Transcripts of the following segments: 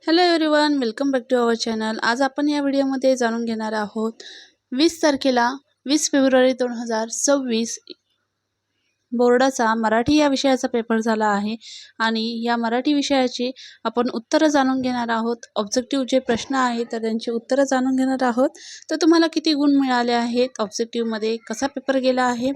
Hello everyone, welcome back to our channel. आज आपण या व्हिडिओमध्ये जाणून घेणार आहोत 20 तारखेला 20 फेब्रुवारी 2026 बोर्डाचा मराठी या विषयाचा पेपर झाला आहे आणि या मराठी विषयाची आपण उत्तरं जाणून घेणार आहोत. ऑब्जेक्टिव्ह जे प्रश्न आहेत तर त्यांची उत्तरं जाणून घेणार आहोत. तर तुम्हाला किती गुण मिळाले आहेत ऑब्जेक्टिव्हमध्ये, कसा पेपर गेला आहे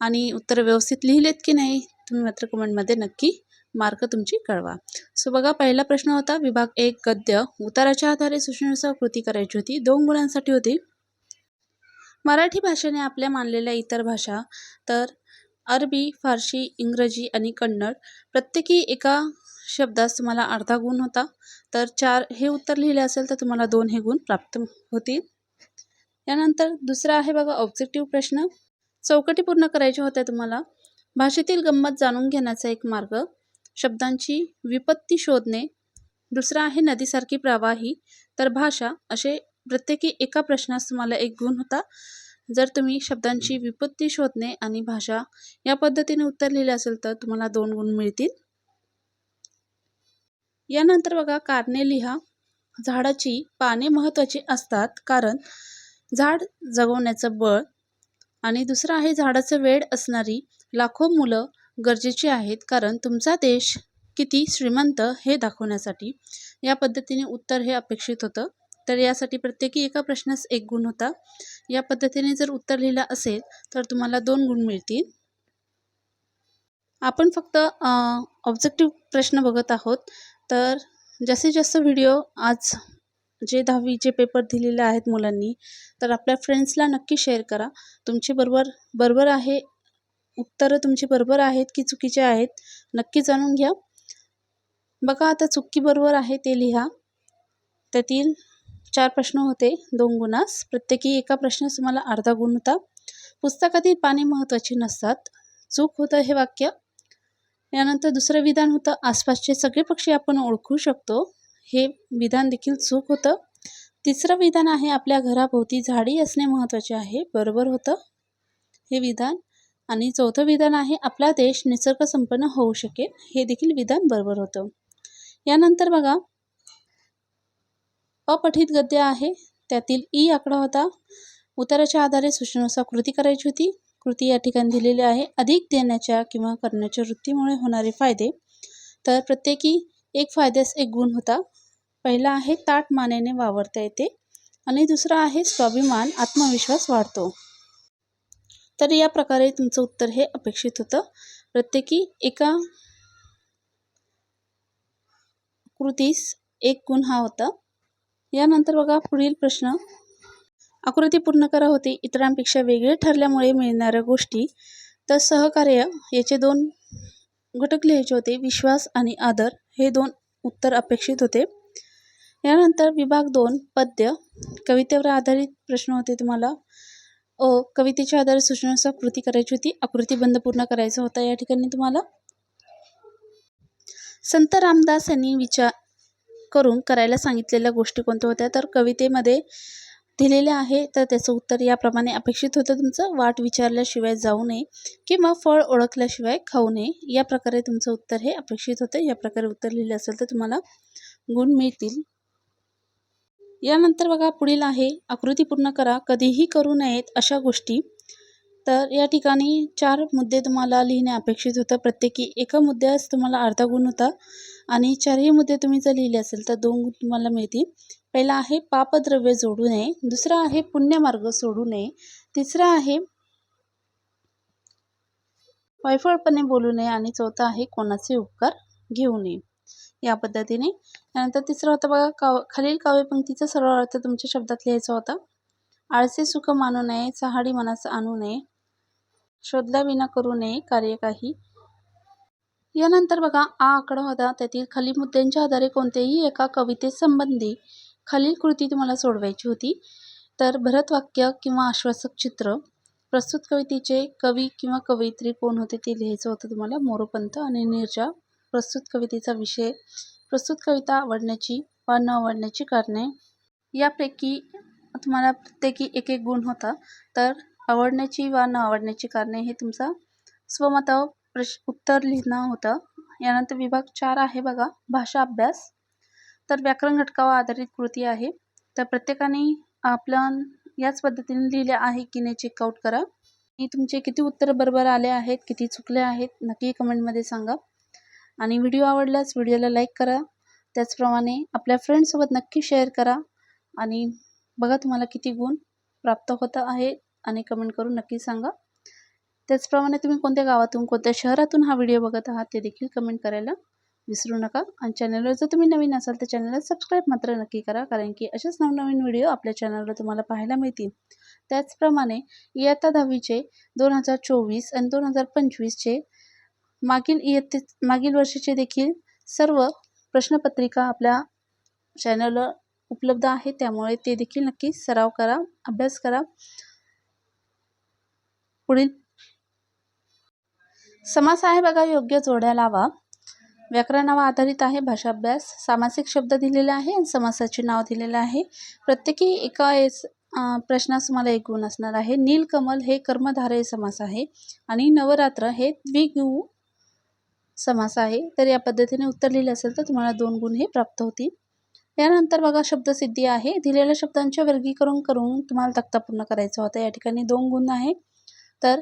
आणि उत्तर व्यवस्थित लिहिलेत की नाही तुम्ही मात्र कमेंटमध्ये नक्की मार्क तुमची कळवा. सो बघा, पहिला प्रश्न होता विभाग 1 गद्य. उताराच्या आधारे सूचनेनुसार कृती करायची होती. 2 गुणांसाठी होती. मराठी भाषेने आपल्या मानलेल्या इतर भाषा तर अरबी, फारसी, इंग्रजी आणि कन्नड प्रत्येकी एका शब्दास तुम्हाला अर्धा गुण होता. तर 4 हे उत्तर लिहिले असेल तर तुम्हाला 2 हे गुण प्राप्त होतील. यानंतर दुसरा आहे बघा ऑब्जेक्टिव्ह प्रश्न. चौकटी पूर्ण करायच्या होत्या तुम्हाला. भाषेतील गंमत जाणून घेण्याचा एक मार्ग, शब्दांची विपत्ती शोधणे. दुसरा आहे नदीसारखी प्रवाही, तर भाषा. असे प्रत्येकी एका प्रश्नास तुम्हाला 1 गुण होता. जर तुम्ही शब्दांची विपत्ती शोधणे आणि भाषा या पद्धतीने उत्तर लिहिले असेल तर तुम्हाला 2 गुण मिळतील. यानंतर बघा कारणे लिहा. झाडाची पाने महत्त्वाची असतात कारण झाड जगवण्याचं बळ. आणि दुसरं आहे झाडाचं वेड असणारी लाखो मुलं गरजेची आहेत कारण तुमचा देश किती श्रीमंत हे दाखवण्यासाठी. या पद्धतीने उत्तर हे अपेक्षित होतं. तर यासाठी प्रत्येकी एका प्रश्नास 1 गुण होता. या पद्धतीने जर उत्तर लिहिलं असेल तर तुम्हाला 2 गुण मिळतील. आपण फक्त ऑब्जेक्टिव्ह प्रश्न बघत आहोत. तर जास्तीत जास्त व्हिडिओ आज जे 10वीचे पेपर दिलेले आहेत मुलांनी, तर आपल्या फ्रेंड्सला नक्की शेअर करा. तुमची बरोबर आहे, उत्तरं तुमची बरोबर आहेत की चुकीचे आहेत नक्की जाणून घ्या. बघा आता चुकी बरोबर आहे ते लिहा. त्यातील 4 प्रश्न होते 2 गुणास. प्रत्येकी एका प्रश्नास तुम्हाला अर्धा गुण होता. पुस्तकातील पाने महत्त्वाची नसतात, चूक होतं हे वाक्य. यानंतर दुसरं विधान होतं आसपासचे सगळे पक्षी आपण ओळखू शकतो, हे विधान देखील चूक होतं. तिसरं विधान आहे आपल्या घराभोवती झाडी असणे महत्त्वाचे आहे, बरोबर होतं हे विधान. आणि चौथं विधान आहे आपला देश निसर्ग संपन्न होऊ शकेल, हे देखील विधान बरोबर होतं. यानंतर बघा अपठित गद्य आहे. त्यातील ई आकडा होता. उत्तराच्या आधारे सूचनेनुसार कृती करायची होती. कृती या ठिकाणी दिलेली आहे. अधिक देण्याच्या किंवा करण्याच्या वृत्तीमुळे होणारे फायदे. तर प्रत्येकी एक फायद्यास 1 गुण होता. पहिला आहे ताठ मानेने वावरता येते आणि दुसरा आहे स्वाभिमान, आत्मविश्वास वाढतो. तर या प्रकारे तुमचं उत्तर हे अपेक्षित होतं. प्रत्येकी एका कृतीस 1 गुण हा होता. यानंतर बघा पुढील प्रश्न. आकृती पूर्ण करा होती. इतरांपेक्षा वेगळे ठरल्यामुळे मिळणाऱ्या गोष्टी. तर सहकार्य याचे 2 घटक लिहायचे होते. विश्वास आणि आदर हे 2 उत्तर अपेक्षित होते. यानंतर विभाग 2 पद्य. कवितेवर आधारित प्रश्न होते तुम्हाला. कवितेच्या आधारे सूचनेनुसार कृती करायची होती. आकृतीबंध पूर्ण करायचा होता या ठिकाणी तुम्हाला. संत रामदास यांनी विचार करून करायला सांगितलेल्या गोष्टी कोणत्या होत्या, तर कवितेमध्ये दिलेले आहे. तर त्याचं उत्तर याप्रमाणे अपेक्षित होतं तुमचं. वाट विचारल्याशिवाय जाऊ नये किंवा फळ ओळखल्याशिवाय खाऊ नये. या प्रकारे तुमचं उत्तर हे अपेक्षित होतं. या प्रकारे उत्तर लिहिले असेल तर तुम्हाला गुण मिळतील. यानंतर बघा पुढील आहे आकृती पूर्ण करा. कधीही करू नयेत अशा गोष्टी. तर या ठिकाणी 4 मुद्दे तुम्हाला लिहिणे अपेक्षित होतं. प्रत्येकी एका मुद्द्यास तुम्हाला अर्धा गुण होता आणि 4ही मुद्दे तुम्ही जर लिहिले असेल तर 2 गुण तुम्हाला मिळतील. पहिला आहे पापद्रव्य जोडू नये. दुसरा आहे पुण्यमार्ग सोडू नये. तिसरा आहे वायफळपणे बोलू नये आणि चौथा आहे कोणाचे उपकार घेऊ नये. या पद्धतीने. त्यानंतर तिसरा होता बघा खालील काव्यपंक्तीचा सरळ अर्थ तुमच्या शब्दात लिहायचा होता. आळसे सुख मानू नये, चहाडी मनाचं आणू नये, शोधल्या विना करू नये कार्य काही. यानंतर बघा आकडा होता. त्यातील खालील मुद्द्यांच्या आधारे कोणत्याही एका कवितेसंबंधी खालील कृती तुम्हाला सोडवायची होती. तर भरतवाक्य किंवा आश्वासक चित्र. प्रस्तुत कवितेचे कवी किंवा कवयित्री कोण होते ते लिहायचं होतं तुम्हाला. मोरोपंत आणि नीरजा. प्रस्तुत कवितेचा विषय. प्रस्तुत कविता आवडण्याची वा न आवडण्याची कारणे. यापैकी तुम्हाला प्रत्येकी 1 गुण होता. तर आवडण्याची वा न आवडण्याची कारणे हे तुमचा स्वमतावर उत्तर लिहिणं होतं. यानंतर विभाग 4 आहे बघा भाषा अभ्यास. तर व्याकरण घटकावर आधारित कृती आहे. तर प्रत्येकाने आपण याच पद्धतीने लिहिले आहे की नाही चेकआउट करा. आणि तुमचे किती उत्तर बरोबर आले आहेत, किती चुकले आहेत नक्की कमेंटमध्ये सांगा. आणि व्हिडिओ आवडल्यास व्हिडिओला लाईक करा. त्याचप्रमाणे आपल्या फ्रेंड्ससोबत नक्की शेअर करा. आणि बघा तुम्हाला किती गुण प्राप्त होत आहे आणि कमेंट करून नक्की सांगा. त्याचप्रमाणे तुम्ही कोणत्या गावातून, कोणत्या शहरातून हा व्हिडिओ बघत आहात ते देखील कमेंट करायला विसरू नका. आणि चॅनलवर जर तुम्ही नवीन असाल तर चॅनलला सबस्क्राईब मात्र नक्की करा, कारण की असेच नवनवीन व्हिडिओ आपल्या चॅनलवर तुम्हाला पाहायला मिळतील. त्याचप्रमाणे इयत्ता 10वीचे 2024 आणि 2025चे मागील वर्षीचे देखील सर्व प्रश्नपत्रिका आपल्या चॅनलवर उपलब्ध आहे. त्यामुळे ते देखील नक्की सराव करा, अभ्यास करा. पुढील समास आहे बघा, योग्य जोड्या लावा. व्याकरणावर आधारित आहे. भाषा अभ्यास, सामासिक शब्द दिलेले आहे आणि समासाचे नाव दिलेले आहे. प्रत्येकी एका प्रश्नास तुम्हाला 1 गुण असणार आहे. नीलकमल हे कर्मधारय समास आहे आणि नवरात्र हे द्विगु समास आहे. तर या पद्धतीने उत्तर लिहिले असेल तर तुम्हाला 2 गुण हे प्राप्त होतील. यानंतर बघा शब्दसिद्धी आहे. दिलेल्या शब्दांचे वर्गीकरण करून तुम्हाला तक्ता पूर्ण करायचा होता. या ठिकाणी 2 गुण आहे. तर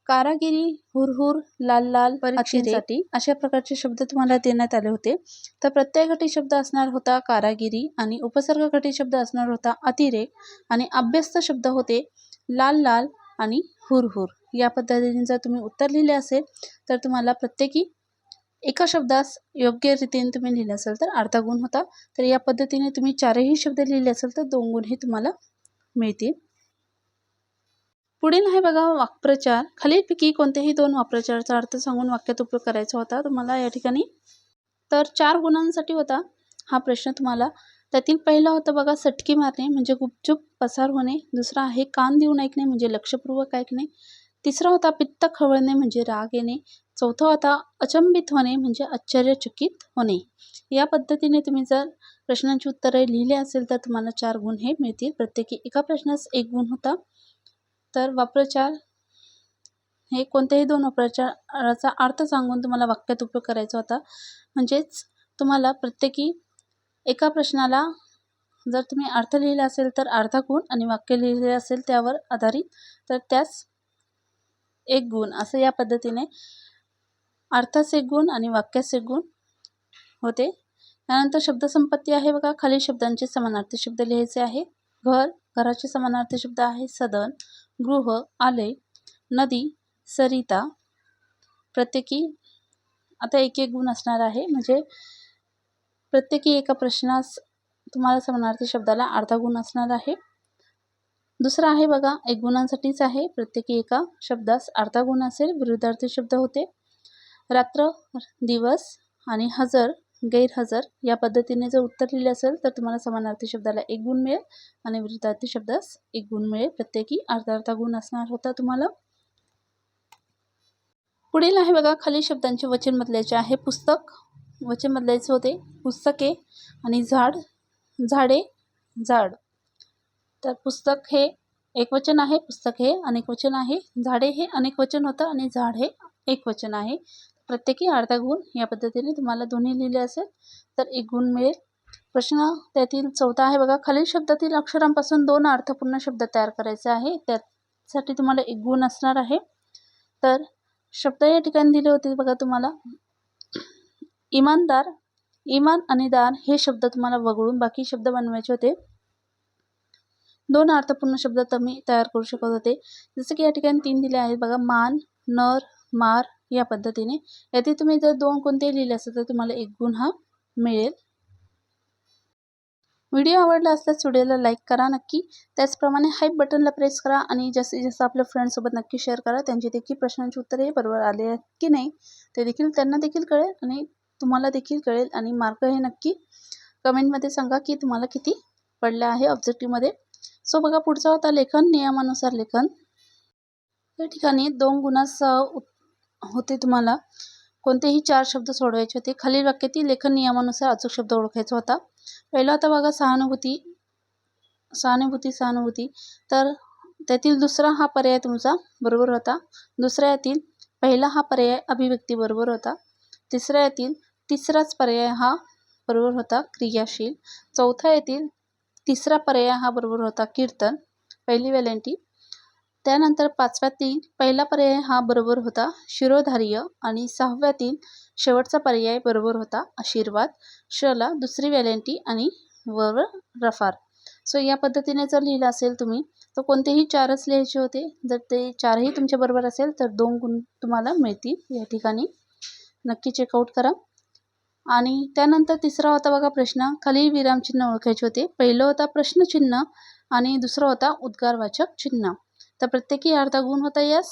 कारागिरी, हुरहुर, लाल लाल, परीक्षेसाठी अशा प्रकारचे शब्द तुम्हाला देण्यात आले होते. तर प्रत्यय घटी शब्द असणार होता कारागिरी आणि उपसर्ग घटी शब्द असणार होता अतिरेक आणि अभ्यस्त शब्द होते लाल लाल आणि हुरहुर. या पद्धतीने जर तुम्ही उत्तर लिहिले असेल तर तुम्हाला प्रत्येकी एका शब्दास योग्य रीतीने तुम्ही लिहिले असेल तर अर्धा गुण होता. तर या पद्धतीने तुम्ही 4ही शब्द लिहिले असेल तर 2 गुण हे तुम्हाला मिळतील. पुढील आहे बघा वाक्प्रचार. खालीलपैकी कोणत्याही 2 वाक्प्रचाराचा अर्थ सांगून वाक्यात उपयोग करायचा होता तुम्हाला या ठिकाणी. तर 4 गुणांसाठी होता हा प्रश्न तुम्हाला. त्यातील पहिला होता बघा सटकी मारणे म्हणजे गुपचूप पसार होणे. दुसरा आहे कान देऊन ऐकणे म्हणजे लक्षपूर्वक ऐकणे. तिसरा होता पित्त खवळणे म्हणजे राग येणे. चौथा होता अचंबित होणे म्हणजे आश्चर्यचकित होणे. या पद्धतीने तुम्ही जर प्रश्नांची उत्तरे लिहिली असेल तर तुम्हाला 4 गुण हे मिळतील. प्रत्येकी एका प्रश्नास 1 गुण होता. तर वाक्प्रचार हे कोणत्याही 2 वाक्प्रचाराचा अर्थ सांगून तुम्हाला वाक्यात उपयोग करायचा होता. म्हणजेच तुम्हाला प्रत्येकी एका प्रश्नाला जर तुम्ही अर्थ लिहिला असेल तर अर्धा गुण आणि वाक्य लिहिले असेल त्यावर आधारित तर त्यास 1 गुण असं या पद्धतीने अर्थास 1 गुण आणि वाक्यास 1 गुण होते. त्यानंतर शब्दसंपत्ती आहे बघा. खालील शब्दांचे समानार्थी शब्द लिहायचे आहे. घर, घराचे समानार्थी शब्द आहे सदन, गृह, आलय, नदी, सरिता. प्रत्येकी आता 1-1 गुण असणार आहे. म्हणजे प्रत्येकी एका प्रश्नास तुम्हाला समानार्थी शब्दाला अर्धा गुण असणार आहे. दुसरा आहे बघा 1 गुणांसाठीच आहे. प्रत्येकी एका शब्दास अर्धा गुण असेल. विरुद्धार्थी शब्द होते रात्र, दिवस आणि हजर, गैरहजर. या पद्धतीने जर उत्तर लिहिले असेल तर तुम्हाला समानार्थी शब्दाला 1 गुण मिळेल आणि विरुद्धार्थी शब्दास 1 गुण मिळेल. प्रत्येकी अर्धा गुण असणार होता तुम्हाला. पुढील आहे बघा खालील शब्दांचे वचन बदलायचे आहे. पुस्तक वचन बदलायचे होते पुस्तके आणि झाड, झाडे, झाड. तर पुस्तक हे एकवचन आहे, पुस्तक हे अनेकवचन आहे, झाडे हे अनेकवचन होतं आणि झाड हे एकवचन आहे. प्रत्येकी अर्धा गुण या पद्धतीने तुम्हाला दोन्ही लिहिले असेल तर 1 गुण मिळेल. प्रश्न त्यातील 4था आहे बघा. खालील शब्दातील अक्षरांपासून 2 अर्थपूर्ण शब्द तयार करायचे आहे. त्यासाठी तुम्हाला 1 गुण असणार आहे. तर शब्द या ठिकाणी दिले होते बघा तुम्हाला. इमानदार, इमान आणि दार हे शब्द तुम्हाला वगळून बाकी शब्द बनवायचे होते. 2 अर्थपूर्ण शब्द तुम्ही तयार करू शकत होते. जसं की या ठिकाणी 3 दिले आहेत बघा. मान, नर, मार. या पद्धतीने यातील तुम्ही जर 2 कोणते लिहिले असेल तर तुम्हाला 1 गुण हा मिळेल. व्हिडिओ आवडला असल्यास व्हिडिओला लाईक करा नक्की. त्याचप्रमाणे हाईप बटनला प्रेस करा आणि जास्तीत जास्त आपल्या फ्रेंड्ससोबत नक्की शेअर करा. त्यांची देखील प्रश्नांची उत्तरे बरोबर आले आहेत की नाही ते देखील त्यांना देखील कळेल आणि तुम्हाला देखील कळेल. आणि मार्क हे नक्की कमेंटमध्ये सांगा की तुम्हाला किती पडले आहे ऑब्जेक्टिव्हमध्ये. सो बघा पुढचा होता लेखन, नियमानुसार लेखन. या ठिकाणी 2 गुणास होते तुम्हाला. कोणतेही 4 शब्द सोडवायचे होते. खालील वाक्यातील लेखन नियमानुसार अचूक शब्द ओळखायचा होता. पहिला होता बघा सहानुभूती, सहानुभूती, सहानुभूती. तर त्यातील दुसरा हा पर्याय तुमचा बरोबर होता. दुसऱ्या यातील पहिला हा पर्याय अभिव्यक्ती बरोबर होता. तिसऱ्या यातील तिसराच पर्याय हा बरोबर होता क्रियाशील. चौथा येथील तिसरा पर्याय हा बरोबर होता कीर्तन, पहिली वेलांटी. त्यानंतर पाचव्यातील पहिला पर्याय हा बरोबर होता शिरोधार्य आणि सहाव्यातील शेवटचा पर्याय बरोबर होता आशीर्वाद. शला दुसरी वेलांटी आणि वर रफार. सो या पद्धतीने जर लिहिलं असेल तुम्ही तर कोणतेही चारच लिहायचे होते. जर ते चारही तुमच्या बरोबर असेल तर 2 गुण तुम्हाला मिळतील या ठिकाणी. नक्की चेकआउट करा. आणि त्यानंतर तिसरा होता बघा प्रश्न, खालील विरामचिन्ह ओळखायचे होते. पहिलं होता प्रश्नचिन्ह आणि दुसरं होता उद्गारवाचक चिन्ह. तर प्रत्येकी अर्धा गुण होता यास.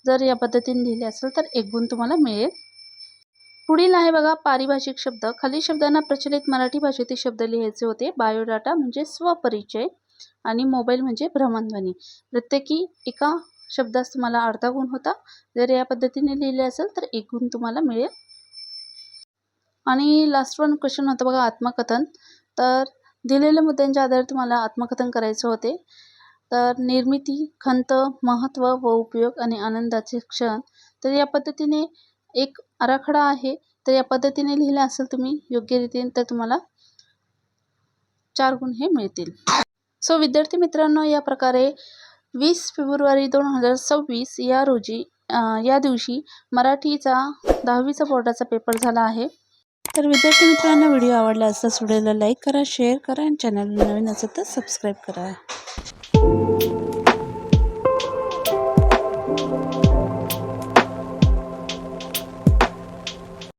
जर या पद्धतीने लिहिले असेल तर 1 गुण तुम्हाला मिळेल. पुढील आहे बघा पारिभाषिक शब्द. खालील शब्दांना प्रचलित मराठी भाषेतील शब्द लिहायचे होते. बायोडाटा म्हणजे स्वपरिचय आणि मोबाईल म्हणजे भ्रमणध्वनी. प्रत्येकी एका शब्दास तुम्हाला अर्धा गुण होता. जर या पद्धतीने लिहिले असेल तर 1 गुण तुम्हाला मिळेल. आणि लास्ट वन क्वेश्चन होतं बघा आत्मकथन. तर दिलेल्या मुद्द्यांच्या आधारे तुम्हाला आत्मकथन करायचे होते. तर निर्मिती, खंत, महत्त्व व उपयोग आणि आनंदाचे क्षण. तर या पद्धतीने एक आराखडा आहे. तर या पद्धतीने लिहिले असेल तुम्ही योग्य रीतीने तर तुम्हाला 4 गुण हे मिळतील. सो विद्यार्थी मित्रांनो, या प्रकारे 20 फेब्रुवारी 2026 या दिवशी मराठीचा 10वीचा बोर्डाचा पेपर झाला आहे. तर विद्यार्थी मित्रांनो, व्हिडिओ आवडला असल्यास व्हिडिओला लाईक करा, शेअर करा आणि चॅनलला नवीन असेल तर सबस्क्राईब करा.